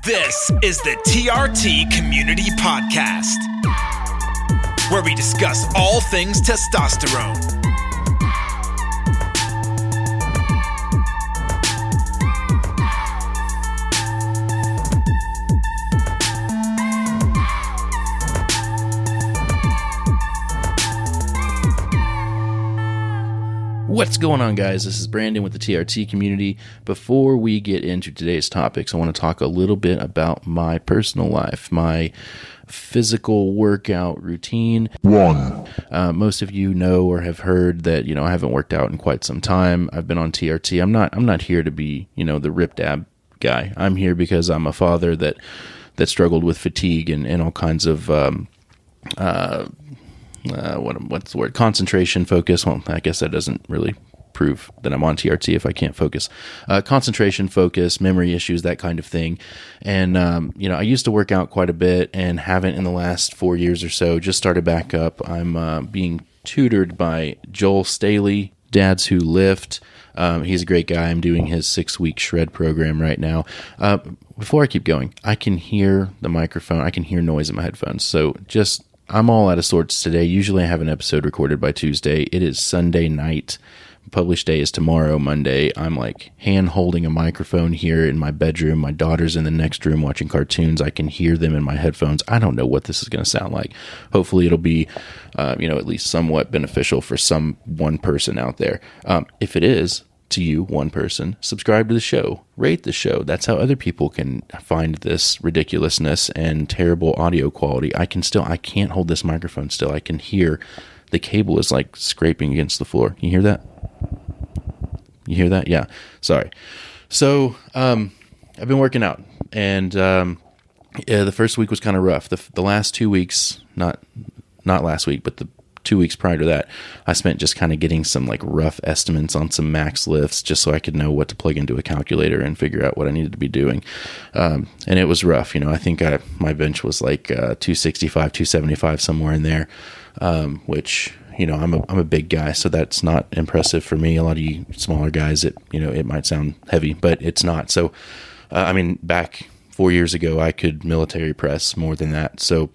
This is the TRT Community Podcast, where we discuss all things testosterone. What's going on, guys? This is Brandon with the TRT Community. Before we get into today's topics, I want to talk a little bit about my personal life, my physical workout routine. Most of you know or have heard that, I haven't worked out in quite some time. I've been on TRT. I'm not here to be, the ripped ab guy. I'm here because I'm a father that struggled with fatigue and all kinds of what's the word? Concentration, focus. Well, I guess that doesn't really prove that I'm on TRT if I can't focus. Concentration, focus, memory issues, that kind of thing. And, I used to work out quite a bit and haven't in the last 4 years or so. Just started back up. I'm being tutored by Joel Staley, Dads Who Lift. He's a great guy. I'm doing his 6-week shred program right now. Before I keep going, I can hear the microphone. I can hear noise in my headphones. So I'm all out of sorts today. Usually I have an episode recorded by Tuesday. It is Sunday night. Published day is tomorrow, Monday. I'm like hand holding a microphone here in my bedroom. My daughter's in the next room watching cartoons. I can hear them in my headphones. I don't know what this is going to sound like. Hopefully it'll be, at least somewhat beneficial for some one person out there. If it is, to you, one person, subscribe to the show, rate the show. That's how other people can find this ridiculousness and terrible audio quality. I can't hold this microphone still. I can hear the cable is like scraping against the floor. You hear that? You hear that? Yeah. Sorry. So, I've been working out and, the first week was kind of rough. The last 2 weeks, not last week, but the 2 weeks prior to that, I spent just kind of getting some like rough estimates on some max lifts just so I could know what to plug into a calculator and figure out what I needed to be doing. And it was rough. I think my bench was like 265, 275, somewhere in there, which, I'm a big guy, so that's not impressive for me. A lot of you smaller guys, it might sound heavy, but it's not. So, back 4 years ago, I could military press more than that. So,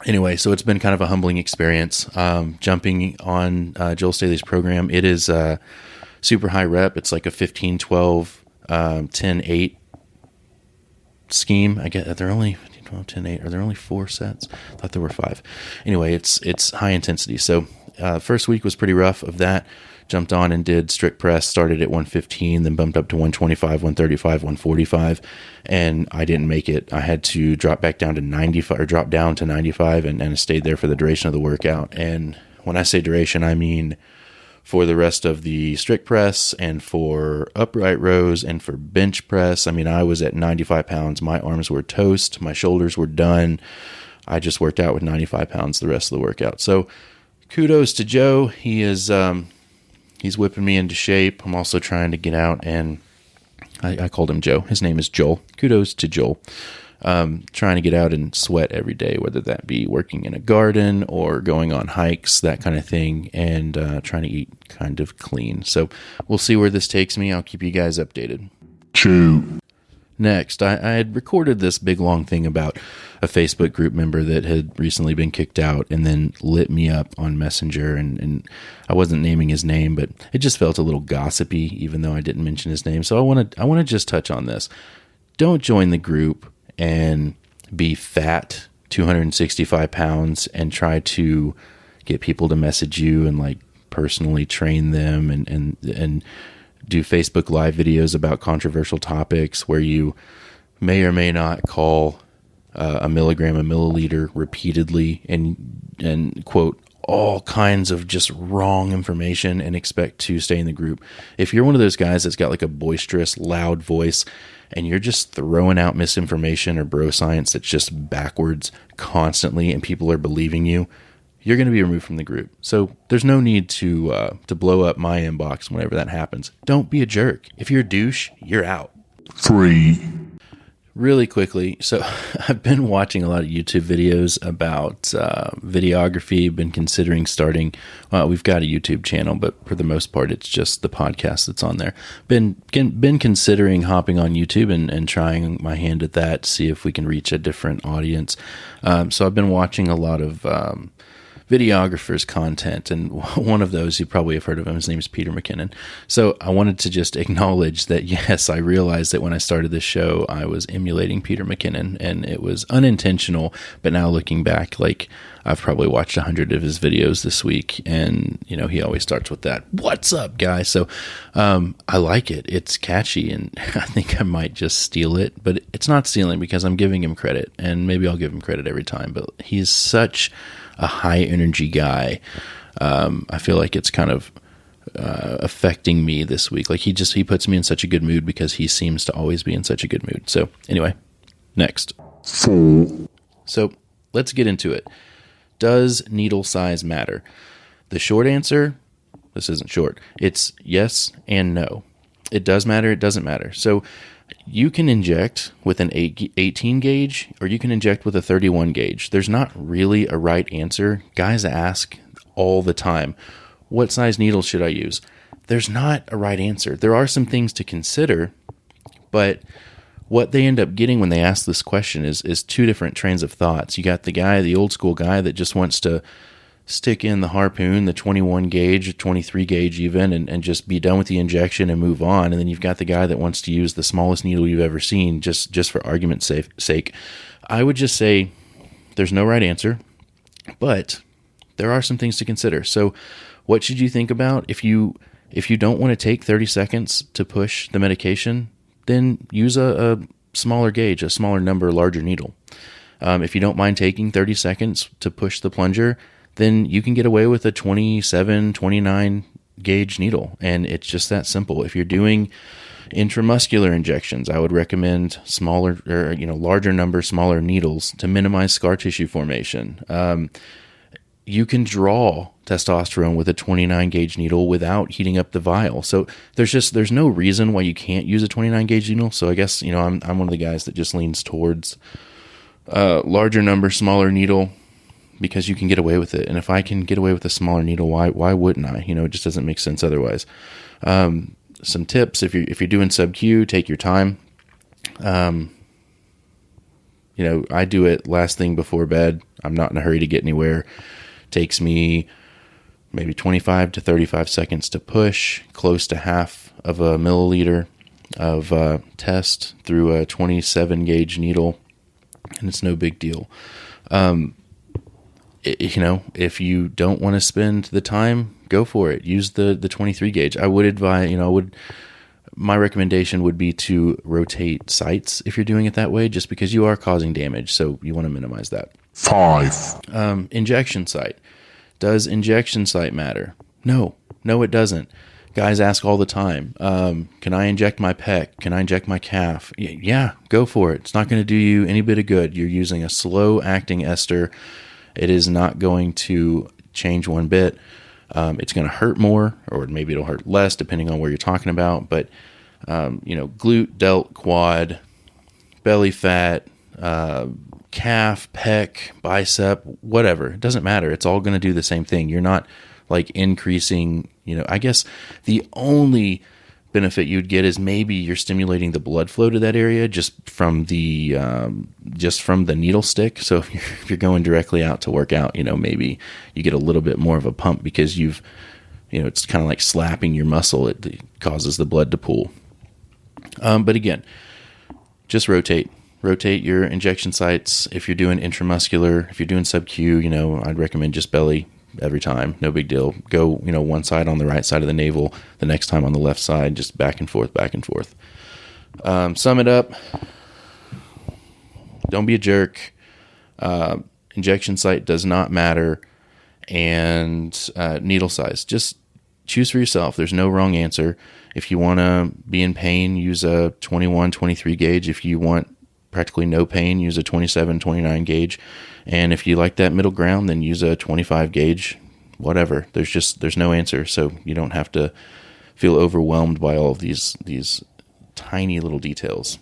anyway, so it's been kind of a humbling experience, jumping on Joel Staley's program. It is super high rep. It's like a 15-12, 10-8 scheme. I get that they're only 15-12, 10-8. Are there only 4 sets? I thought there were 5. Anyway, it's high intensity. So first week was pretty rough of that. Jumped on and did strict press, started at 115, then bumped up to 125, 135, 145, and I didn't make it. I had to drop back down to 95, or drop down to 95, and stayed there for the duration of the workout. And when I say duration, I mean for the rest of the strict press and for upright rows and for bench press. I was at 95 pounds. My arms were toast. My shoulders were done. I just worked out with 95 pounds the rest of the workout. So kudos to Joe. He is... He's whipping me into shape. I'm also trying to get out, and I called him Joe. His name is Joel. Kudos to Joel. Trying to get out and sweat every day, whether that be working in a garden or going on hikes, that kind of thing, and trying to eat kind of clean. So we'll see where this takes me. I'll keep you guys updated. Next, I had recorded this big long thing about a Facebook group member that had recently been kicked out and then lit me up on Messenger, and I wasn't naming his name, but it just felt a little gossipy, even though I didn't mention his name. So I want to just touch on this. Don't join the group and be fat, 265 pounds, and try to get people to message you and like personally train them and do Facebook Live videos about controversial topics where you may or may not call a milligram a milliliter repeatedly and quote all kinds of just wrong information and expect to stay in the group. If you're one of those guys that's got like a boisterous, loud voice and you're just throwing out misinformation or bro science that's just backwards constantly and people are believing you, you're going to be removed from the group. So there's no need to blow up my inbox whenever that happens. Don't be a jerk. If you're a douche, you're out. 3. Really quickly, so I've been watching a lot of YouTube videos about videography, been considering starting, we've got a YouTube channel, but for the most part, it's just the podcast that's on there. Been considering hopping on YouTube and trying my hand at that, see if we can reach a different audience. So I've been watching a lot of videographers' content, and one of those, you probably have heard of him, his name is Peter McKinnon. So I wanted to just acknowledge that, yes, I realized that when I started this show, I was emulating Peter McKinnon, and it was unintentional, but now looking back, like, I've probably watched 100 of his videos this week, and, you know, he always starts with that, "What's up, guys?" So I like it. It's catchy, and I think I might just steal it, but it's not stealing because I'm giving him credit, and maybe I'll give him credit every time, but he's such a high energy guy. I feel like it's kind of affecting me this week. Like he puts me in such a good mood because he seems to always be in such a good mood. So anyway, next. So let's get into it. Does needle size matter? The short answer, this isn't short, it's yes and no. It does matter, it doesn't matter. So you can inject with an 18 gauge or you can inject with a 31 gauge. There's not really a right answer. Guys ask all the time, what size needle should I use? There's not a right answer. There are some things to consider, but what they end up getting when they ask this question is two different trains of thoughts. You got the old school guy that just wants to stick in the harpoon, the 21 gauge, 23 gauge even, and just be done with the injection and move on. And then you've got the guy that wants to use the smallest needle you've ever seen just for argument's sake. I would just say there's no right answer, but there are some things to consider. So what should you think about? If you don't want to take 30 seconds to push the medication, then use a smaller gauge, a smaller number, larger needle. If you don't mind taking 30 seconds to push the plunger, then you can get away with a 27, 29 gauge needle. And it's just that simple. If you're doing intramuscular injections, I would recommend smaller or, larger number, smaller needles to minimize scar tissue formation. You can draw testosterone with a 29 gauge needle without heating up the vial. So there's no reason why you can't use a 29 gauge needle. So I guess, I'm one of the guys that just leans towards larger number, smaller needle, because you can get away with it. And if I can get away with a smaller needle, why wouldn't I? It just doesn't make sense otherwise. Some tips, if you're doing sub-Q, take your time. I do it last thing before bed. I'm not in a hurry to get anywhere. Takes me maybe 25 to 35 seconds to push, close to half of a milliliter of test through a 27 gauge needle, and it's no big deal. If you don't want to spend the time, go for it. Use the 23 gauge. I would advise, my recommendation would be to rotate sites if you're doing it that way, just because you are causing damage. So you want to minimize that. 5. Injection site. Does injection site matter? No, it doesn't. Guys ask all the time, can I inject my pec? Can I inject my calf? Yeah, go for it. It's not going to do you any bit of good. You're using a slow acting ester. It is not going to change one bit. It's going to hurt more, or maybe it'll hurt less, depending on what you're talking about. But, glute, delt, quad, belly fat, calf, pec, bicep, whatever. It doesn't matter. It's all going to do the same thing. You're not like increasing, I guess the only benefit you'd get is maybe you're stimulating the blood flow to that area just from the needle stick. So if you're going directly out to work out, maybe you get a little bit more of a pump because it's kind of like slapping your muscle. It causes the blood to pool. But again, just rotate your injection sites. If you're doing intramuscular, if you're doing sub-Q, I'd recommend just belly every time. No big deal. Go, one side on the right side of the navel, the next time on the left side, just back and forth, back and forth. Sum it up. Don't be a jerk. Injection site does not matter. And needle size. Just choose for yourself. There's no wrong answer. If you want to be in pain, use a 21, 23 gauge. If you want practically no pain, use a 27, 29 gauge. And if you like that middle ground, then use a 25 gauge, whatever. There's no answer. So you don't have to feel overwhelmed by all of these tiny little details.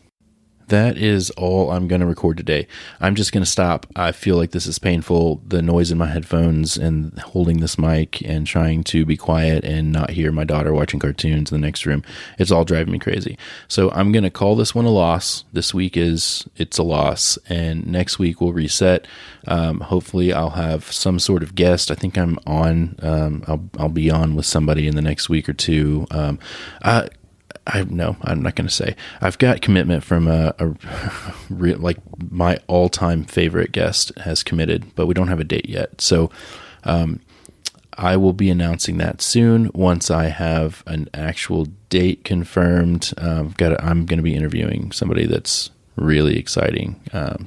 that is all I'm going to record today. I'm just going to stop. I feel like this is painful. The noise in my headphones and holding this mic and trying to be quiet and not hear my daughter watching cartoons in the next room. It's all driving me crazy. So I'm going to call this one a loss. This week it's a loss. And next week we'll reset. Hopefully I'll have some sort of guest. I think I'm on, I'll be on with somebody in the next week or two. I'm not going to say. I've got commitment from like my all-time favorite guest has committed, but we don't have a date yet. So I will be announcing that soon once I have an actual date confirmed. I'm going to be interviewing somebody that's really exciting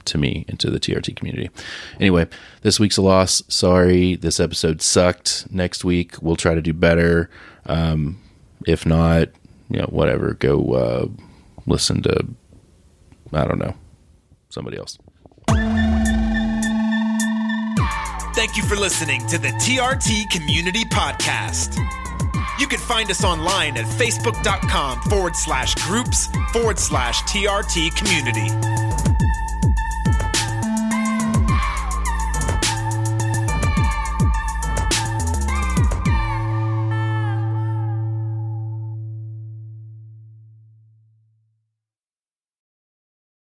to me and to the TRT community. Anyway, this week's a loss. Sorry, this episode sucked. Next week we'll try to do better. If not, whatever, go listen to, I don't know, somebody else. Thank you for listening to the TRT Community Podcast. You can find us online at facebook.com/groups/TRT Community.